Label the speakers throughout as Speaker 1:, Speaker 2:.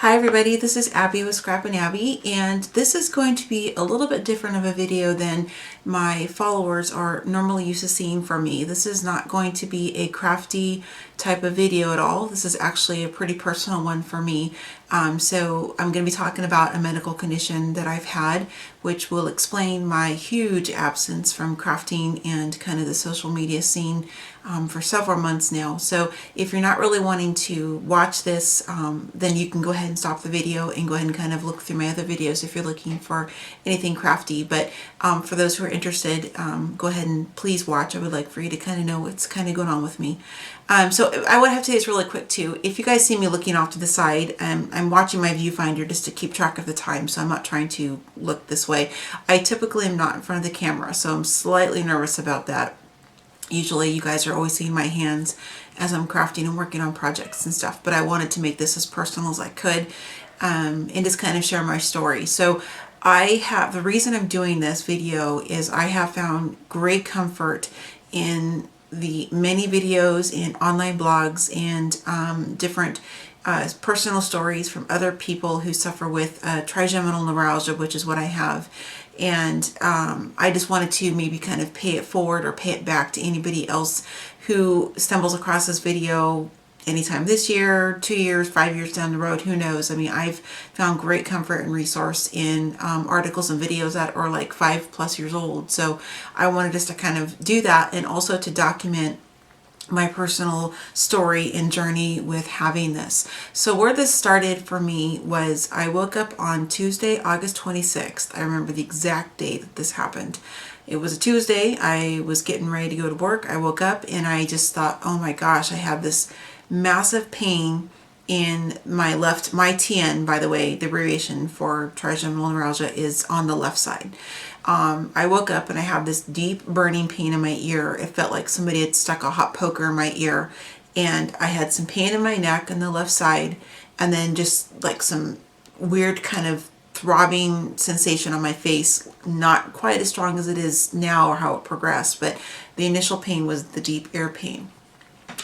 Speaker 1: Hi everybody, this is Abby with Scrap and Abby, and this is going to be a little bit different of a video than my followers are normally used to seeing from me. This is not going to be a crafty type of video at all. This is actually a pretty personal one for me. So I'm going to be talking about a medical condition that I've had, which will explain my huge absence from crafting and kind of the social media scene for several months now. So if you're not really wanting to watch this, then you can go ahead and stop the video and go ahead and kind of look through my other videos if you're looking for anything crafty. But for those who are interested, go ahead and please watch. I would like for you to kind of know what's kind of going on with me. So I would have to say this really quick too. If you guys see me looking off to the side, I'm watching my viewfinder just to keep track of the time, so I'm not trying to look this way. I typically am not in front of the camera, so I'm slightly nervous about that. Usually you guys are always seeing my hands as I'm crafting and working on projects and stuff, but I wanted to make this as personal as I could and just kind of share my story. So the reason I'm doing this video is I have found great comfort in the many videos and online blogs and different personal stories from other people who suffer with trigeminal neuralgia, which is what I have. And I just wanted to maybe kind of pay it forward or pay it back to anybody else who stumbles across this video anytime this year, 2 years, 5 years down the road, who knows. I mean, I've found great comfort and resource in articles and videos that are like 5+ years old. So I wanted just to kind of do that and also to document my personal story and journey with having this. So where this started for me was I woke up on Tuesday, August 26th. I remember the exact date that this happened. It was a Tuesday. I was getting ready to go to work. I woke up and I just thought, oh my gosh, I have this massive pain in my left, my TN, by the way, the abbreviation for trigeminal neuralgia is on the left side. I woke up and I had this deep burning pain in my ear. It felt like somebody had stuck a hot poker in my ear, and I had some pain in my neck on the left side, and then just like some weird kind of throbbing sensation on my face, not quite as strong as it is now or how it progressed, but the initial pain was the deep ear pain.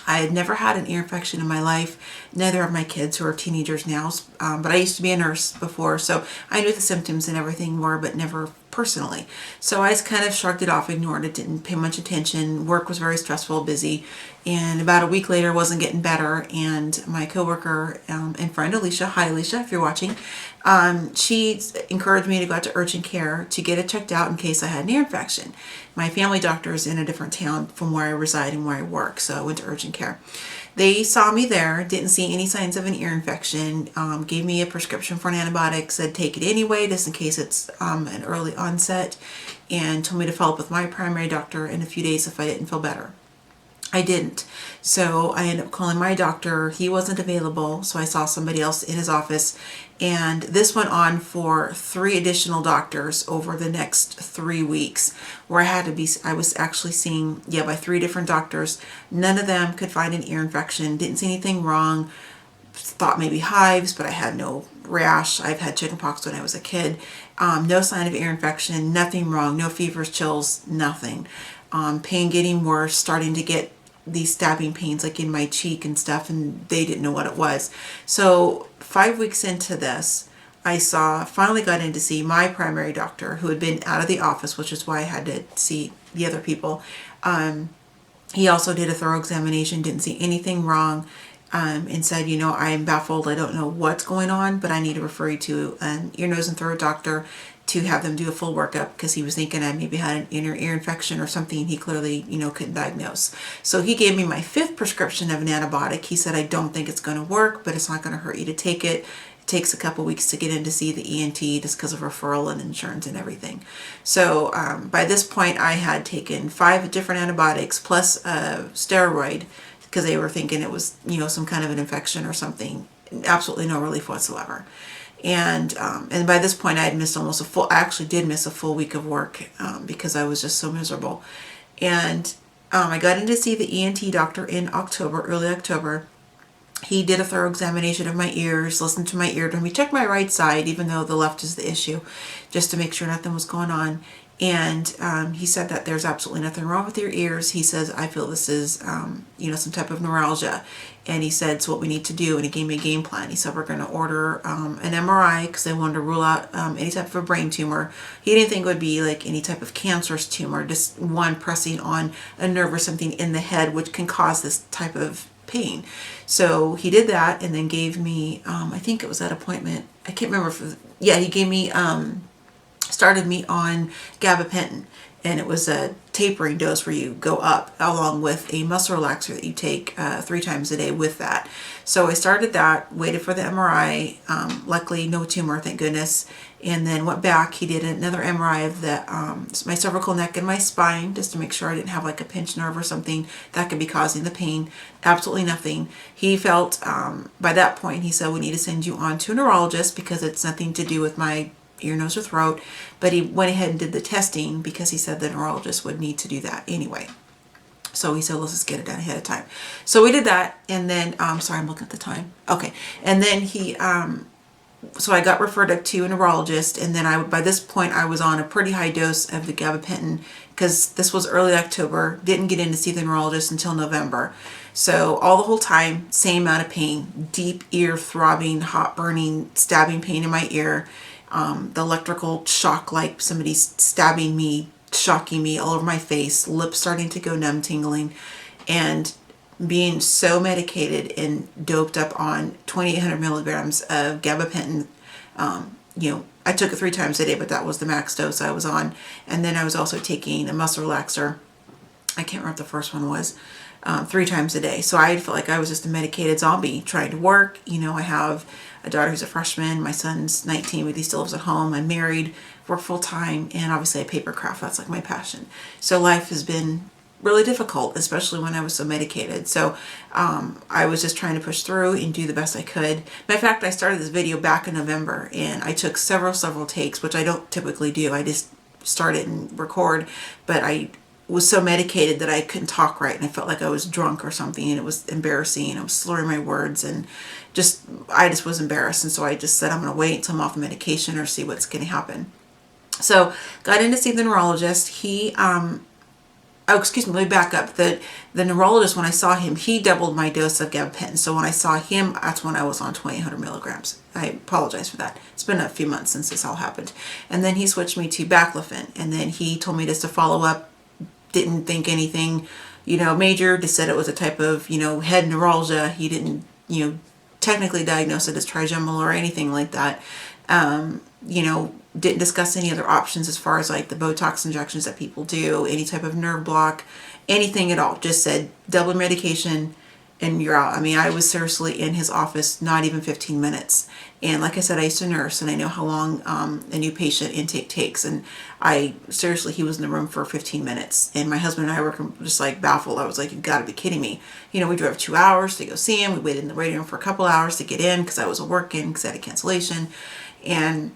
Speaker 1: I had never had an ear infection in my life, neither of my kids who are teenagers now, but I used to be a nurse before, so I knew what the symptoms and everything were, but never personally. So I just kind of shrugged it off, ignored it, didn't pay much attention. Work was very stressful, busy, and about a week later wasn't getting better, and my coworker and friend Alicia, hi Alicia if you're watching, she encouraged me to go out to urgent care to get it checked out in case I had an ear infection. My family doctor is in a different town from where I reside and where I work, so I went to urgent care. They saw me there, didn't see any signs of an ear infection, gave me a prescription for an antibiotic, said take it anyway just in case it's an early onset, and told me to follow up with my primary doctor in a few days if I didn't feel better. I didn't. So I ended up calling my doctor. He wasn't available, so I saw somebody else in his office. And this went on for 3 additional doctors over the next 3 weeks, where I was actually seeing, by 3 different doctors. None of them could find an ear infection, didn't see anything wrong, thought maybe hives, but I had no rash. I've had chickenpox when I was a kid. No sign of ear infection, nothing wrong, no fevers, chills, nothing. Pain getting worse, starting to get these stabbing pains like in my cheek and stuff, and they didn't know what it was. So 5 weeks into this, I finally got in to see my primary doctor, who had been out of the office, which is why I had to see the other people. He also did a thorough examination, didn't see anything wrong, and said, I am baffled. I don't know what's going on, but I need to refer you to an ear, nose, and throat doctor to have them do a full workup, because he was thinking I maybe had an inner ear infection or something he clearly, couldn't diagnose. So he gave me my 5th prescription of an antibiotic. He said, I don't think it's going to work, but it's not going to hurt you to take it. It takes a couple weeks to get in to see the ENT just because of referral and insurance and everything. So by this point, I had taken 5 different antibiotics plus a steroid, because they were thinking it was, some kind of an infection or something. Absolutely no relief whatsoever. And by this point I had missed I actually did miss a full week of work because I was just so miserable. And I got in to see the ENT doctor in October, early October. He did a thorough examination of my ears, listened to my eardrum. He checked my right side, even though the left is the issue, just to make sure nothing was going on. And he said that there's absolutely nothing wrong with your ears. He says, I feel this is, some type of neuralgia. And he said, so what we need to do, and he gave me a game plan. He said, we're going to order an MRI because they wanted to rule out any type of a brain tumor. He didn't think it would be like any type of cancerous tumor, just one pressing on a nerve or something in the head, which can cause this type of pain. So he did that and then gave me, I think it was that appointment. I can't remember he gave me, started me on gabapentin, and it was a tapering dose where you go up along with a muscle relaxer that you take 3 times a day with that. So I started that, waited for the MRI, luckily no tumor, thank goodness, and then went back. He did another MRI of my cervical neck and my spine just to make sure I didn't have like a pinched nerve or something that could be causing the pain. Absolutely nothing. He felt by that point, he said, we need to send you on to a neurologist because it's nothing to do with my ear, nose, or throat. But he went ahead and did the testing because he said the neurologist would need to do that anyway. So he said, let's just get it done ahead of time. So we did that, and then, sorry, I'm looking at the time. Okay. And then so I got referred up to a neurologist, and then by this point, I was on a pretty high dose of the gabapentin because this was early October, didn't get in to see the neurologist until November. So all the whole time, same amount of pain, deep ear throbbing, hot burning, stabbing pain in my ear. The electrical shock, like somebody's stabbing me, shocking me all over my face, lips starting to go numb, tingling, and being so medicated and doped up on 2,800 milligrams of gabapentin. I took it 3 times a day, but that was the max dose I was on. And then I was also taking a muscle relaxer. I can't remember what the first one was. 3 times a day. So I felt like I was just a medicated zombie trying to work. I have a daughter who's a freshman. My son's 19, but he still lives at home. I'm married, work full time, and obviously I paper craft. That's like my passion. So life has been really difficult, especially when I was so medicated. So I was just trying to push through and do the best I could. Matter of fact, I started this video back in November, and I took several takes, which I don't typically do. I just start it and record, but I was so medicated that I couldn't talk right, and I felt like I was drunk or something, and it was embarrassing. I was slurring my words, and I just was embarrassed. And so I just said, I'm going to wait until I'm off the medication or see what's going to happen. So got in to see the neurologist. Let me back up. The neurologist, when I saw him, he doubled my dose of gabapentin. So when I saw him, that's when I was on 2,800 milligrams. I apologize for that. It's been a few months since this all happened. And then he switched me to baclofen, and then he told me just to follow up. Didn't think anything, major. Just said it was a type of, head neuralgia. He didn't, technically diagnose it as trigeminal or anything like that. Didn't discuss any other options as far as like the Botox injections that people do, any type of nerve block, anything at all. Just said double medication and you're out. I mean, I was seriously in his office not even 15 minutes. And like I said, I used to nurse, and I know how long a new patient intake takes. And he was in the room for 15 minutes. And my husband and I were just like baffled. I was like, you've got to be kidding me. We drove 2 hours to go see him. We waited in the waiting room for a couple hours to get in because I was working because I had a cancellation. And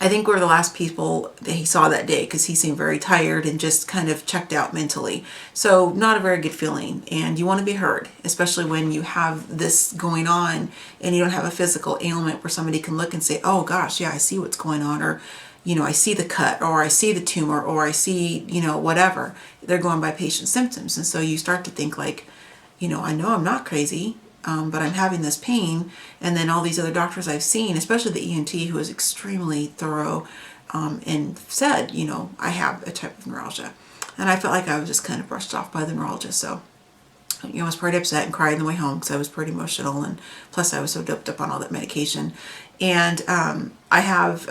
Speaker 1: I think we're the last people that he saw that day because he seemed very tired and just kind of checked out mentally. So not a very good feeling. And you want to be heard, especially when you have this going on and you don't have a physical ailment where somebody can look and say, oh gosh, yeah, I see what's going on. Or, I see the cut, or I see the tumor, or I see, whatever. They're going by patient symptoms. And so you start to think like, I know I'm not crazy. But I'm having this pain. And then all these other doctors I've seen, especially the ENT, who was extremely thorough and said, I have a type of neuralgia. And I felt like I was just kind of brushed off by the neurologist. So, I was pretty upset and cried on the way home because I was pretty emotional. And plus I was so doped up on all that medication. And I have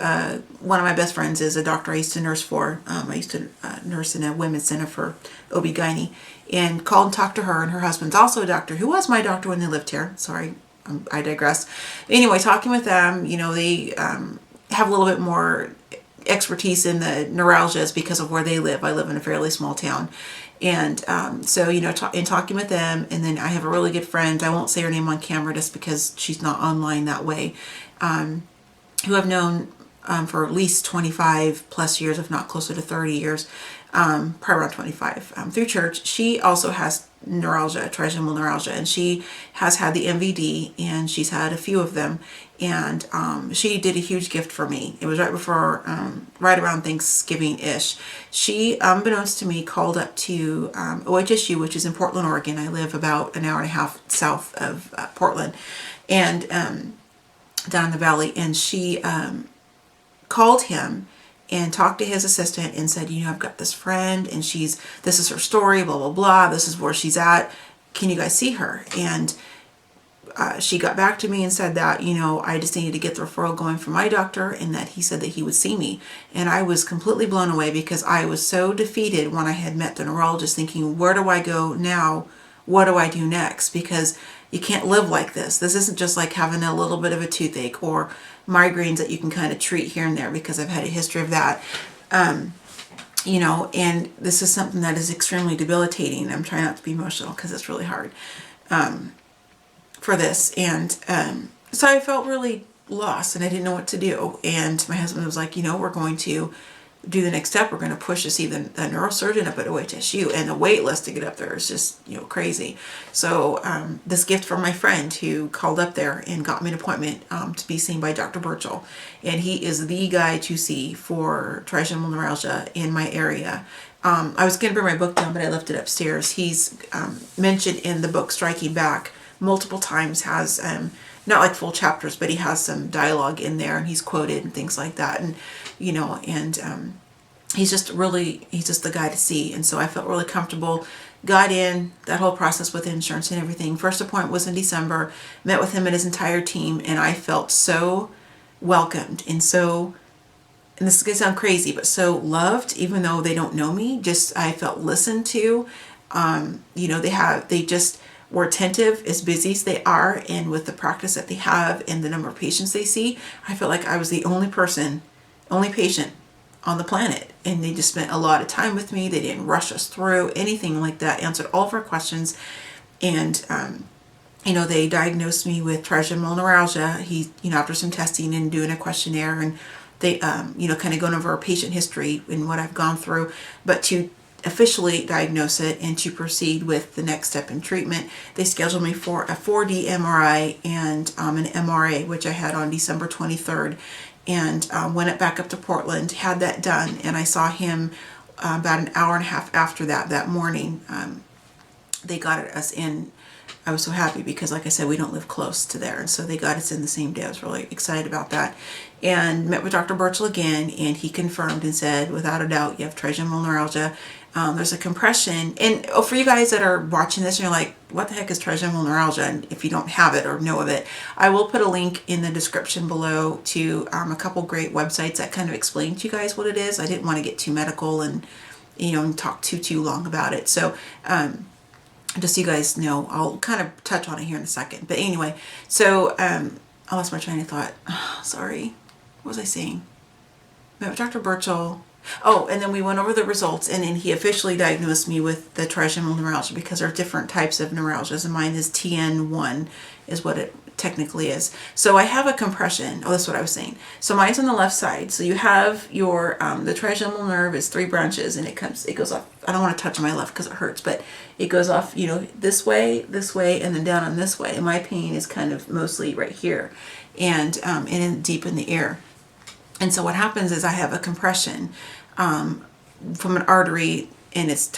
Speaker 1: one of my best friends is a doctor I used to nurse for. I used to nurse in a women's center for OB-GYN, and called and talked to her, and her husband's also a doctor who was my doctor when they lived here. Sorry, I digress. Anyway, talking with them, they have a little bit more expertise in the neuralgias because of where they live. I live in a fairly small town. And so, in talking with them, and then I have a really good friend, I won't say her name on camera just because she's not online that way, who I've known for at least 25 plus years, if not closer to 30 years. probably around 25, through church. She also has neuralgia, trigeminal neuralgia, and she has had the MVD, and she's had a few of them. And she did a huge gift for me. It was right before, right around Thanksgiving-ish. She, unbeknownst to me, called up to OHSU, which is in Portland, Oregon. I live about an hour and a half south of Portland, and down in the valley. And she called him and talked to his assistant and said, I've got this friend, and this is her story, blah, blah, blah. This is where she's at. Can you guys see her? And she got back to me and said that, I just needed to get the referral going from my doctor, and that he said that he would see me. And I was completely blown away, because I was so defeated when I had met the neurologist, thinking, where do I go now? What do I do next? Because you can't live like this. This isn't just like having a little bit of a toothache or migraines that you can kind of treat here and there, because I've had a history of that. And this is something that is extremely debilitating. I'm trying not to be emotional because it's really hard for this. And so I felt really lost, and I didn't know what to do. And my husband was like, we're going to do the next step. We're going to push to see the neurosurgeon up at OHSU, and the wait list to get up there is just, crazy. So this gift from my friend who called up there and got me an appointment to be seen by Dr. Burchell. And he is the guy to see for trigeminal neuralgia in my area. I was going to bring my book down, but I left it upstairs. He's mentioned in the book Striking Back multiple times, has not like full chapters, but he has some dialogue in there, and he's quoted and things like that. And he's just the guy to see. And so I felt really comfortable, got in that whole process with insurance and everything. First appointment was in December, met with him and his entire team, and I felt so welcomed, and this is going to sound crazy, but so loved, even though they don't know me. Just, I felt listened to. They just were attentive, as busy as they are, and with the practice that they have and the number of patients they see, I felt like I was the only patient on the planet. And they just spent a lot of time with me. They didn't rush us through anything like that, answered all of our questions. And they diagnosed me with trigeminal neuralgia. After some testing and doing a questionnaire, and they kind of going over our patient history and what I've gone through, but to officially diagnose it and to proceed with the next step in treatment, they scheduled me for a 4D MRI and an MRA, which I had on December 23rd, and went back up to Portland, had that done, and I saw him about an hour and a half after that morning. They got us in. I was so happy because, like I said, we don't live close to there, and so they got us in the same day. I was really excited about that, and met with Dr. Burchell again, and he confirmed and said, without a doubt, you have trigeminal neuralgia. There's a compression, and for you guys that are watching this and you're like, what the heck is trigeminal neuralgia? And if you don't have it or know of it, I will put a link in the description below to a couple great websites that kind of explain to you guys what it is. I didn't want to get too medical and talk too long about it. So just so you guys know, I'll kind of touch on it here in a second. But anyway, so I lost my train of thought. Sorry, what was I saying? Met with Dr. Burchell. Oh, and then we went over the results, and then he officially diagnosed me with the trigeminal neuralgia, because there are different types of neuralgias, and mine is TN1 is what it technically is. So I have a compression. Oh, that's what I was saying. So mine's on the left side. So you have your, the trigeminal nerve is 3 branches, and it goes off. I don't want to touch my left because it hurts, but it goes off, this way, and then down on this way. And my pain is kind of mostly right here, and deep in the ear. And so what happens is I have a compression from an artery, and it's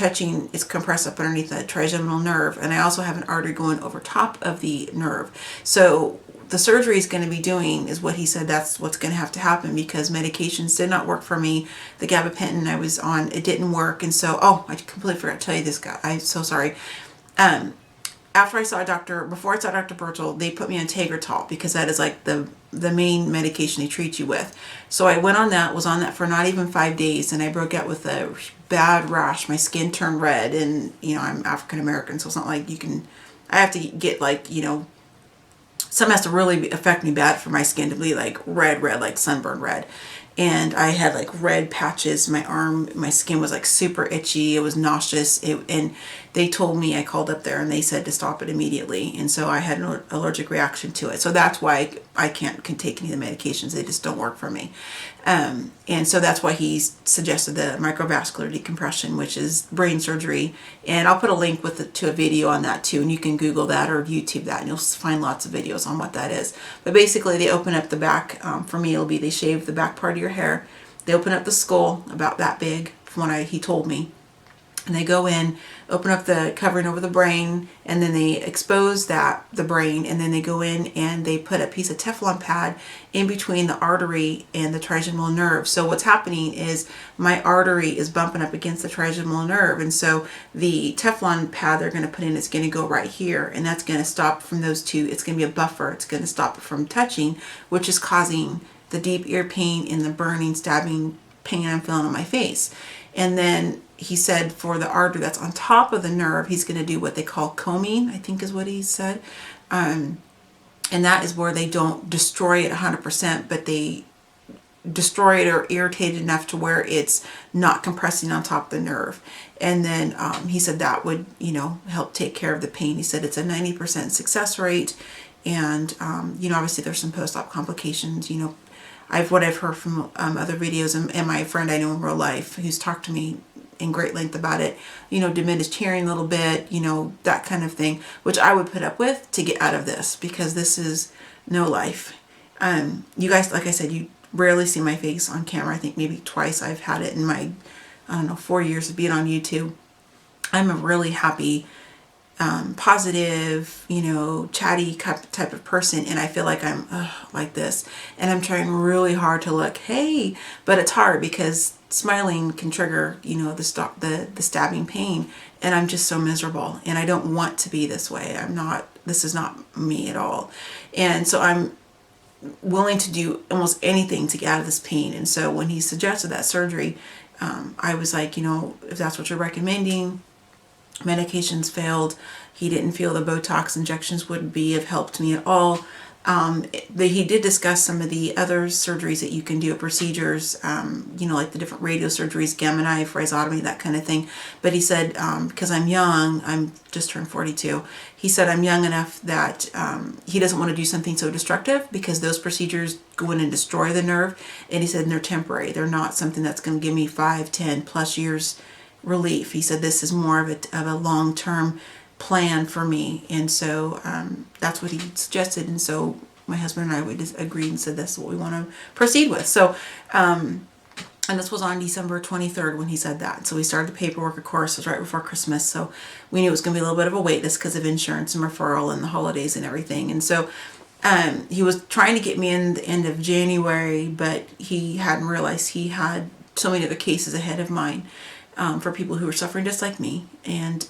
Speaker 1: compressed up underneath the trigeminal nerve. And I also have an artery going over top of the nerve. So the surgery is going to be doing is what he said, that's what's going to have to happen, because medications did not work for me. The gabapentin I was on, it didn't work. And so, I completely forgot to tell you this, guy. I'm so sorry. Before I saw Dr. Burchell, they put me on Tegretol, because that is like the main medication they treat you with. So I went on that, was on that for not even 5 days, and I broke out with a bad rash. My skin turned red, and I'm African American, so it's not like I have to get something has to really affect me bad for my skin to be like red, like sunburn red. And I had like red patches, my arm, my skin was like super itchy, it was nauseous, and they told me, I called up there and they said to stop it immediately, and so I had an allergic reaction to it. So that's why I can't can take any of the medications. They just don't work for me. And so that's why he suggested the microvascular decompression, which is brain surgery. And I'll put a link to a video on that too, and you can Google that or YouTube that, and you'll find lots of videos on what that is. But basically, they open up the back. For me, it'll be they shave the back part of your hair. They open up the skull about that big, from what he told me. And they go in, open up the covering over the brain, and then they expose the brain, and then they go in and they put a piece of Teflon pad in between the artery and the trigeminal nerve. So what's happening is my artery is bumping up against the trigeminal nerve, and so the Teflon pad they're going to put in is going to go right here, and that's going to stop from those two. It's going to be a buffer. It's going to stop it from touching, which is causing the deep ear pain and the burning, stabbing pain I'm feeling on my face. And then he said for the artery that's on top of the nerve, he's going to do what they call combing, I think is what he said. And that is where they don't destroy it 100%, but they destroy it or irritate it enough to where it's not compressing on top of the nerve. And then he said that would, help take care of the pain. He said it's a 90% success rate. And, obviously there's some post-op complications, what I've heard from other videos, and my friend I know in real life who's talked to me in great length about it, diminished hearing a little bit, that kind of thing, which I would put up with to get out of this, because this is no life. You guys, like I said, you rarely see my face on camera. I think maybe twice I've had it in my, 4 years of being on YouTube. I'm a really happy, positive, chatty type of person, and I feel like I'm like this, and I'm trying really hard to look, hey, but it's hard because smiling can trigger, the stabbing pain, and I'm just so miserable, and I don't want to be this way. This is not me at all, and so I'm willing to do almost anything to get out of this pain. And so when he suggested that surgery, I was like, if that's what you're recommending, medications failed. He didn't feel the Botox injections would be of help to me at all. He did discuss some of the other surgeries that you can do, procedures, like the different radiosurgeries, gamma knife, rhizotomy, that kind of thing. But he said, because I'm young, I'm just turned 42, he said I'm young enough that he doesn't want to do something so destructive, because those procedures go in and destroy the nerve. And he said they're temporary. They're not something that's going to give me 5, 10 plus years relief. He said this is more of a long-term plan for me, and so that's what he suggested. And so my husband and I would just agreed and said that's what we want to proceed with. So and this was on December 23rd when he said that. So we started the paperwork, of course. It was right before Christmas, so we knew it was going to be a little bit of a wait list because of insurance and referral and the holidays and everything. And so he was trying to get me in the end of January, but he hadn't realized he had so many other cases ahead of mine, for people who were suffering just like me. And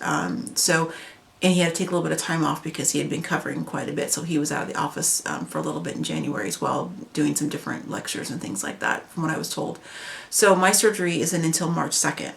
Speaker 1: and he had to take a little bit of time off because he had been covering quite a bit. So he was out of the office for a little bit in January as well, doing some different lectures and things like that, from what I was told. So my surgery isn't until March 2nd.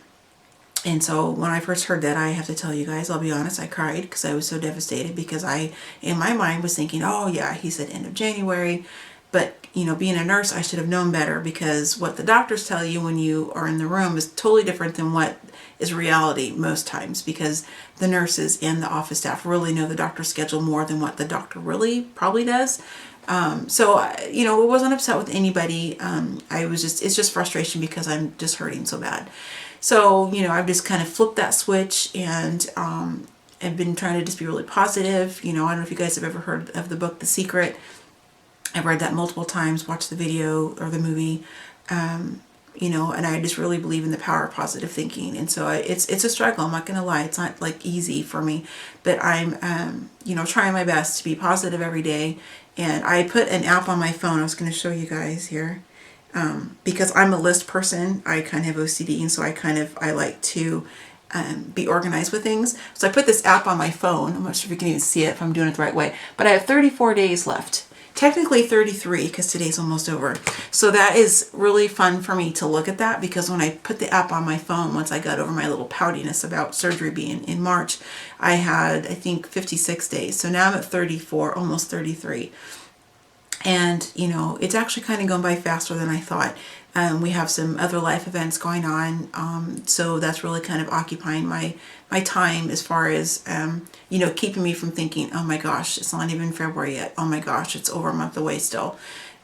Speaker 1: And so when I first heard that, I have to tell you guys, I'll be honest, I cried because I was so devastated, because I, in my mind, was thinking, oh yeah, he said end of January. But, being a nurse, I should have known better, because what the doctors tell you when you are in the room is totally different than what is reality most times, because the nurses and the office staff really know the doctor's schedule more than what the doctor really probably does. So, I wasn't upset with anybody. It's just frustration because I'm just hurting so bad. So, I've just kind of flipped that switch, and I've been trying to just be really positive. I don't know if you guys have ever heard of the book, The Secret. I've read that multiple times, watched the video or the movie, and I just really believe in the power of positive thinking. And so it's a struggle. I'm not going to lie. It's not like easy for me, but I'm, trying my best to be positive every day. And I put an app on my phone. I was going to show you guys here, because I'm a list person. I kind of have OCD. And so I like to be organized with things. So I put this app on my phone. I'm not sure if you can even see it if I'm doing it the right way, but I have 34 days left. Technically 33, because today's almost over. So that is really fun for me to look at that, because when I put the app on my phone, once I got over my little poutiness about surgery being in March, I had, I think, 56 days. So now I'm at 34, almost 33. And, it's actually kind of going by faster than I thought. We have some other life events going on, so that's really kind of occupying my time as far as keeping me from thinking, oh my gosh, it's not even February yet. Oh my gosh, it's over a month away still.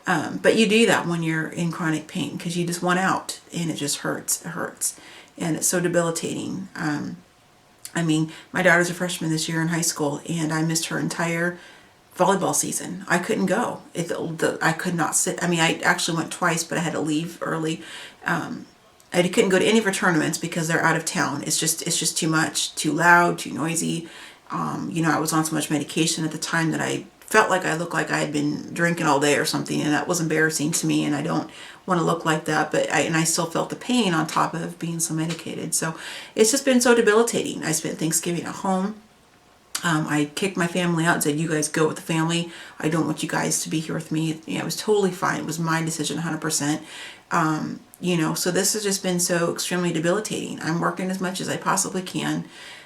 Speaker 1: But you do that when you're in chronic pain because you just want out, and it just hurts. It hurts, and it's so debilitating. I mean, my daughter's a freshman this year in high school, and I missed her entire volleyball season. I couldn't go. I could not sit. I mean, I actually went twice, but I had to leave early. I couldn't go to any of her tournaments because they're out of town. It's just too much, too loud, too noisy. I was on so much medication at the time that I felt like I looked like I had been drinking all day or something, and that was embarrassing to me, and I don't want to look like that, but I still felt the pain on top of being so medicated. So it's just been so debilitating. I spent Thanksgiving at home. I kicked my family out and said, you guys go with the family. I don't want you guys to be here with me. It was totally fine. It was my decision 100%. So this has just been so extremely debilitating. I'm working as much as I possibly can.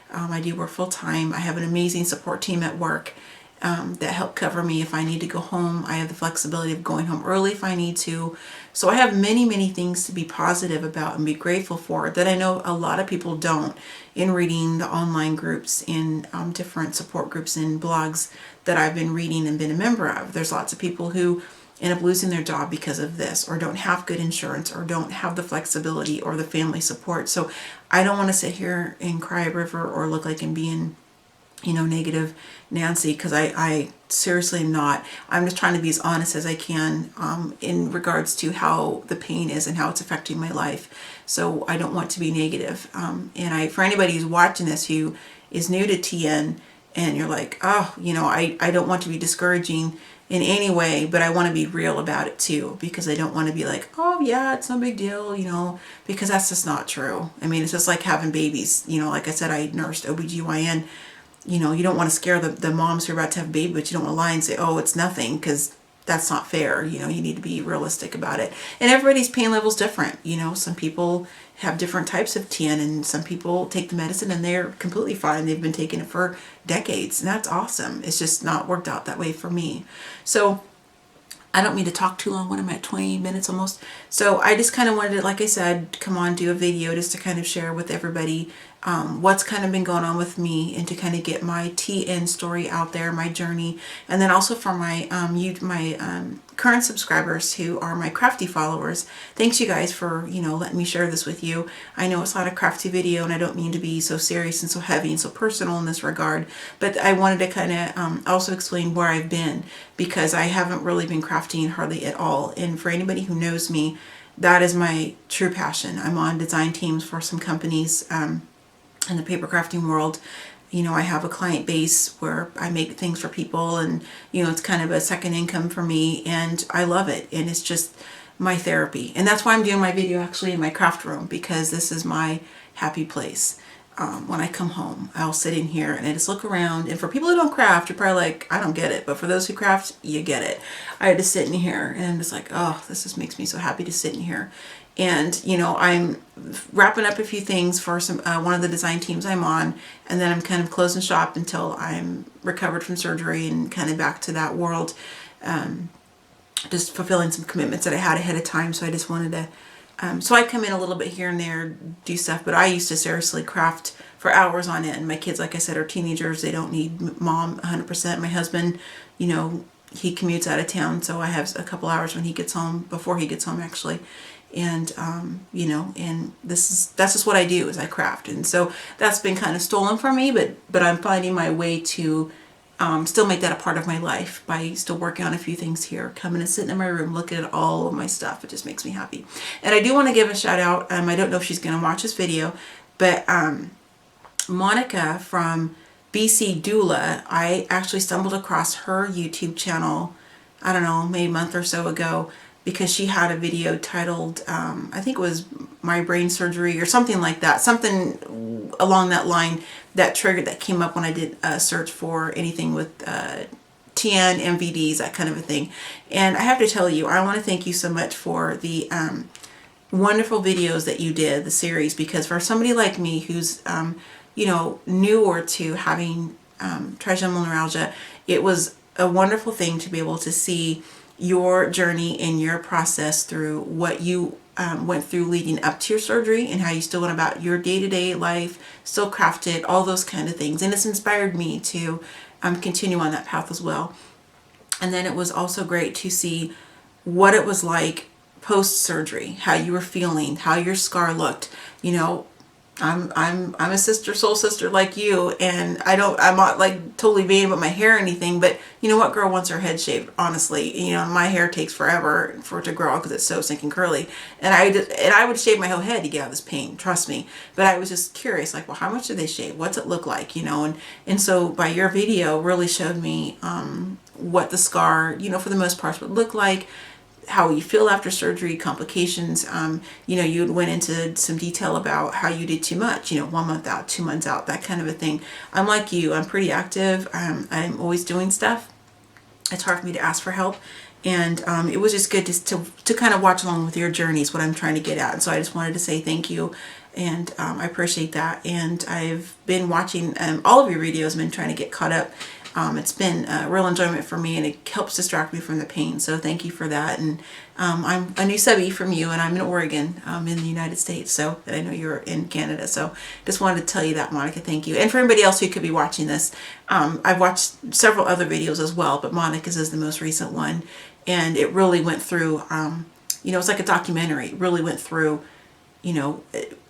Speaker 1: I do work full time. I have an amazing support team at work that help cover me if I need to go home. I have the flexibility of going home early if I need to. So I have many, many things to be positive about and be grateful for that I know a lot of people don't, in reading the online groups, in different support groups and blogs that I've been reading and been a member of. There's lots of people who end up losing their job because of this, or don't have good insurance, or don't have the flexibility or the family support. So I don't want to sit here and cry a river or look like I'm being negative Nancy, because I seriously am not. I'm just trying to be as honest as I can in regards to how the pain is and how it's affecting my life. So I don't want to be negative. For anybody who's watching this who is new to TN, and you're like, oh, I don't want to be discouraging in any way, but I want to be real about it too, because I don't want to be like, oh yeah, it's no big deal, because that's just not true. I mean, it's just like having babies. Like I said, I nursed OBGYN. You don't want to scare the moms who are about to have a baby, but you don't want to lie and say, oh, it's nothing, because that's not fair. You need to be realistic about it. And everybody's pain level is different. Some people have different types of TN, and some people take the medicine and they're completely fine. They've been taking it for decades, and that's awesome. It's just not worked out that way for me. So I don't mean to talk too long when I'm at 20 minutes almost. So I just kind of wanted to, like I said, come on, do a video just to kind of share with everybody what's kind of been going on with me, and to kind of get my TN story out there, my journey. And then also for my current subscribers who are my crafty followers, thanks you guys for, letting me share this with you. I know it's not a crafty video, and I don't mean to be so serious and so heavy and so personal in this regard, but I wanted to kind of also explain where I've been, because I haven't really been crafting hardly at all. And for anybody who knows me, that is my true passion. I'm on design teams for some companies in the paper crafting world. I have a client base where I make things for people, and it's kind of a second income for me, and I love it, and it's just my therapy. And that's why I'm doing my video actually in my craft room, because this is my happy place. When I come home, I'll sit in here and I just look around. And for people who don't craft, you're probably like, I don't get it. But for those who craft, you get it. I had to sit in here, and I'm just like, oh, this just makes me so happy to sit in here. And I'm wrapping up a few things for some one of the design teams I'm on, and then I'm kind of closing shop until I'm recovered from surgery and kind of back to that world, just fulfilling some commitments that I had ahead of time. So I just wanted to so I come in a little bit here and there, do stuff, but I used to seriously craft for hours on end. My kids, like I said, are teenagers. They don't need mom 100%. My husband, he commutes out of town, so I have a couple hours when he gets home, before he gets home actually. And, and that's just what I do, is I craft. And so that's been kind of stolen from me, but I'm finding my way to still make that a part of my life by still working on a few things here, coming and sitting in my room, looking at all of my stuff. It just makes me happy. And I do want to give a shout out. I don't know if she's going to watch this video, but Monica from BC Doula, I actually stumbled across her YouTube channel, I don't know, maybe a month or so ago, because she had a video titled, I think it was My Brain Surgery or something like that, something along that line that triggered, that came up when I did a search for anything with TN, MVDs, that kind of a thing. And I have to tell you, I want to thank you so much for the wonderful videos that you did, the series, because for somebody like me who's, newer to having trigeminal neuralgia, it was a wonderful thing to be able to see your journey and your process through what you went through leading up to your surgery and how you still went about your day-to-day life, still crafted, all those kind of things. And it's inspired me to continue on that path as well. And then it was also great to see what it was like post-surgery, how you were feeling, how your scar looked. You know, I'm a sister, soul sister like you, and I'm not like totally vain about my hair or anything, but you know what girl wants her head shaved, honestly? You know, my hair takes forever for it to grow because it's so stinking curly, and I would shave my whole head to get out of this pain, trust me. But I was just curious, like, well, how much do they shave? What's it look like? You know, and so by your video really showed me what the scar, you know, for the most part would look like, how you feel after surgery, complications. You know, you went into some detail about how you did too much, you know, 1 month out, 2 months out, that kind of a thing. I'm like you, I'm pretty active. I'm always doing stuff. It's hard for me to ask for help. And it was just good to kind of watch along with your journey is what I'm trying to get at. And so I just wanted to say thank you. And I appreciate that. And I've been watching all of your videos, I've been trying to get caught up. It's been a real enjoyment for me, and it helps distract me from the pain. So thank you for that. And I'm a new subby from you, and I'm in Oregon, in the United States. So I know you're in Canada. So just wanted to tell you that, Monica. Thank you. And for anybody else who could be watching this, I've watched several other videos as well, but Monica's is the most recent one, and it really went through. You know, it's like a documentary. It really went through, you know,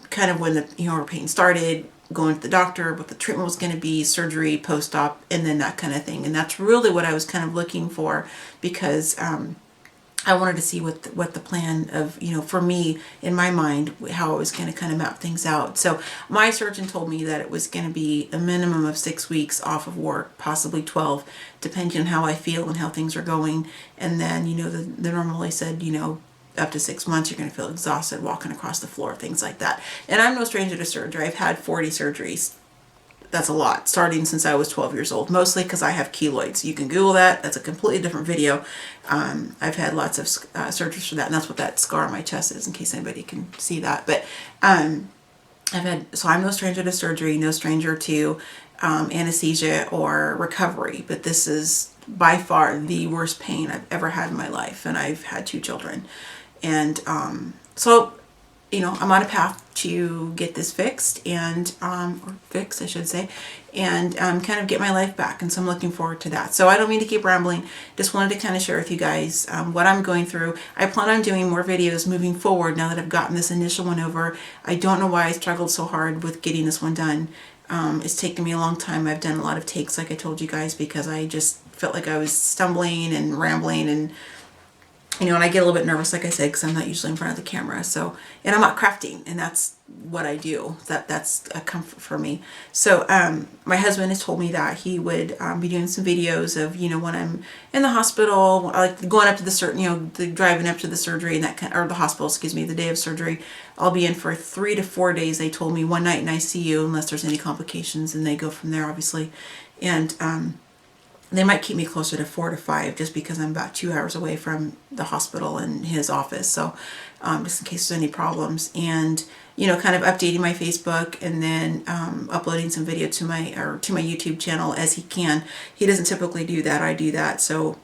Speaker 1: kind of when the her pain started, going to the doctor, what the treatment was going to be, surgery, post-op, and then that kind of thing. And that's really what I was kind of looking for, because I wanted to see what the plan of, you know, for me in my mind, how I was going to kind of map things out. So my surgeon told me that it was going to be a minimum of 6 weeks off of work, possibly 12, depending on how I feel and how things are going. And then, you know, the normally said, you know, up to 6 months, you're going to feel exhausted walking across the floor, things like that. And I'm no stranger to surgery. I've had 40 surgeries. That's a lot, starting since I was 12 years old, mostly because I have keloids. You can Google that. That's a completely different video. I've had lots of surgeries for that, and that's what that scar on my chest is, in case anybody can see that. But so I'm no stranger to surgery, no stranger to anesthesia or recovery, but this is by far the worst pain I've ever had in my life, and I've had 2 children. And so, you know, I'm on a path to get this fixed, and or fixed, I should say, and kind of get my life back. And so I'm looking forward to that. So I don't mean to keep rambling. Just wanted to kind of share with you guys what I'm going through. I plan on doing more videos moving forward now that I've gotten this initial one over. I don't know why I struggled so hard with getting this one done. It's taken me a long time. I've done a lot of takes, like I told you guys, because I just felt like I was stumbling and rambling, and you know, and I get a little bit nervous, like I said, because I'm not usually in front of the camera. So, and I'm not crafting, and that's what I do. That's a comfort for me. So, my husband has told me that he would be doing some videos of, you know, when I'm in the hospital, like going up to the driving up to the surgery and that kind, or the hospital, excuse me, the day of surgery. I'll be in for 3 to 4 days. They told me, one night in ICU, unless there's any complications, and they go from there, obviously. And they might keep me closer to 4 to 5, just because I'm about 2 hours away from the hospital and his office. So just in case there's any problems, and, you know, kind of updating my Facebook, and then uploading some video to my YouTube channel as he can. He doesn't typically do that. I do that. So,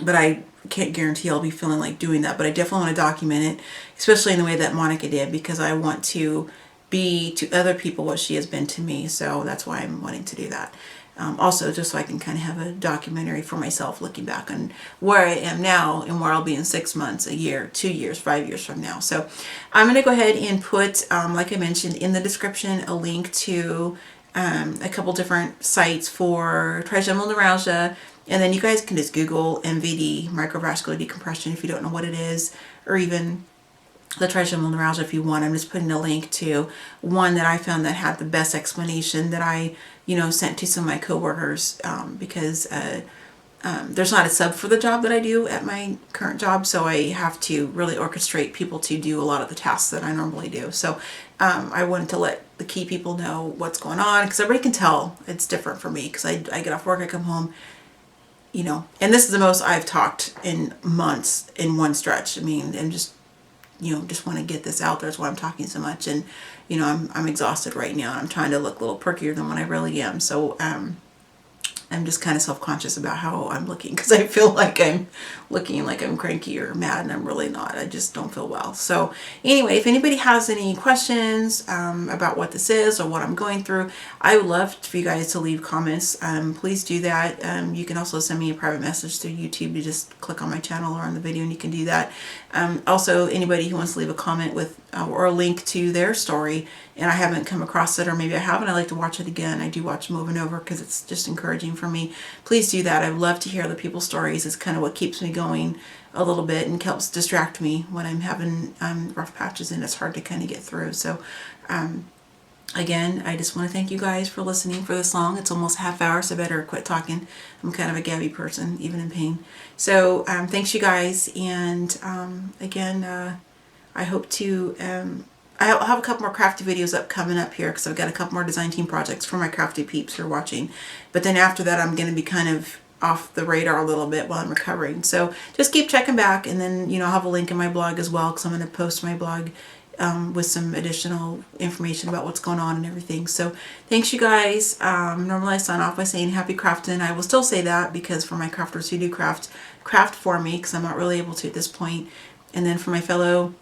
Speaker 1: but I can't guarantee I'll be feeling like doing that, but I definitely want to document it, especially in the way that Monica did, because I want to be to other people what she has been to me. So that's why I'm wanting to do that. Also, just so I can kind of have a documentary for myself, looking back on where I am now and where I'll be in 6 months, a year, 2 years, 5 years from now. So I'm going to go ahead and put, like I mentioned, in the description, a link to a couple different sites for trigeminal neuralgia. And then you guys can just Google MVD, microvascular decompression, if you don't know what it is, or even the trigeminal neuralgia if you want. I'm just putting a link to one that I found that had the best explanation, that I, you know, sent to some of my coworkers, because there's not a sub for the job that I do at my current job, so I have to really orchestrate people to do a lot of the tasks that I normally do. So I wanted to let the key people know what's going on, because everybody can tell it's different for me, because I get off work, I come home, you know, and this is the most I've talked in months in one stretch. I mean, and just, you know, just want to get this out there. That's why I'm talking so much. And, you know, I'm exhausted right now, and I'm trying to look a little perkier than what I really am. So, I'm just kind of self-conscious about how I'm looking because I feel like I'm looking like I'm cranky or mad, and I'm really not. I just don't feel well. So anyway, if anybody has any questions about what this is or what I'm going through, I would love for you guys to leave comments. Please do that. You can also send me a private message through YouTube. You just click on my channel or on the video and you can do that. Also, anybody who wants to leave a comment with or a link to their story and I haven't come across it, or maybe I haven't, I like to watch it again. I do watch them over and over because it's just encouraging for me. Please do that. I would love to hear other people's stories. It's kind of what keeps me going a little bit and helps distract me when I'm having rough patches and it's hard to kind of get through. So again, I just want to thank you guys for listening for this long. It's almost a half hour, so I better quit talking. I'm kind of a gabby person, even in pain. So thanks you guys, and again, I hope to I'll have a couple more crafty videos coming up here because I've got a couple more design team projects for my crafty peeps who are watching. But then after that, I'm going to be kind of off the radar a little bit while I'm recovering. So just keep checking back, and then I'll have a link in my blog as well because I'm going to post my blog with some additional information about what's going on and everything. So thanks you guys. Normally I sign off by saying happy crafting. I will still say that because for my crafters who do craft for me, because I'm not really able to at this point. And then for my fellow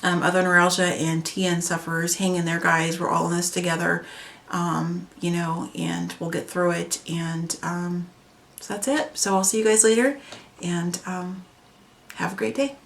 Speaker 1: other neuralgia and TN sufferers, hang in there, guys. We're all in this together, and we'll get through it. And so that's it. So I'll see you guys later, and have a great day.